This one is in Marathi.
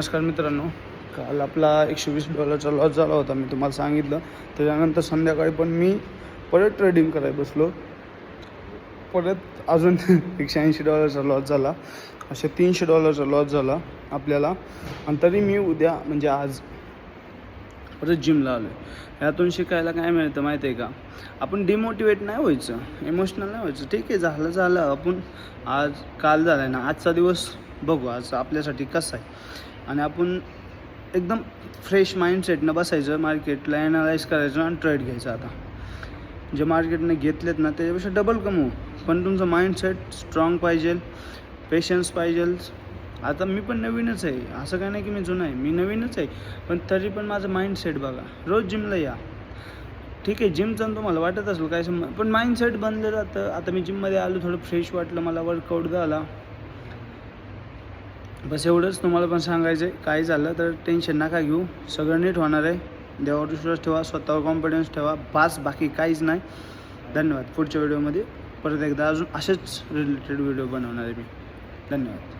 नमस्कार मित्रांनो, काल आपला $120 लॉस झाला होता, मी तुम्हाला सांगितलं. त्याच्यानंतर संध्याकाळी पण मी परत ट्रेडिंग करायला बसलो. परत अजून $180 लॉस झाला. असे $300 लॉस झाला आपल्याला. आणि तरी मी उद्या म्हणजे आज परत जिमला आलो आहे. यातून शिकायला काय मिळतं माहिती आहे का? आपण डिमोटिवेट नाही व्हायचं, इमोशनल नाही व्हायचं. ठीक आहे, झालं आपण आज काल झालं आहे ना, आजचा दिवस बघू आज आपल्यासाठी कसा आहे. आणि आपण एकदम फ्रेश माइंडसेटनं बसायचं, मार्केटला ॲनालाइज करायचं आणि ट्रेड घ्यायचं. आता जे मार्केटने घेतलेत ना त्याच्यापेक्षा डबल कमवू, पण तुमचं माइंडसेट स्ट्रॉंग पाहिजे, पेशन्स पाहिजे. आता मी पण नवीनच आहे, असं काय नाही की मी जुनं आहे, मी नवीनच आहे. पण तरी पण माझं माइंडसेट बघा, रोज जिमला या. ठीक आहे, जिमचं तुम्हाला वाटत असेल काय पण माइंडसेट बनलं जातं. आता मी जिममध्ये आलो, थोडं फ्रेश वाटलं, मला वर्कआउट झाला. बस एवढंच तुम्हाला पण सांगायचं आहे. काय झालं तर टेन्शन नका घेऊ, सगळं नीट होणार आहे. देवावर विश्वास ठेवा, स्वतःवर कॉन्फिडन्स ठेवा, बाकी काहीच नाही. धन्यवाद. पुढच्या व्हिडिओमध्ये परत एकदा अजून असेच रिलेटेड व्हिडिओ बनवणार आहे मी. धन्यवाद.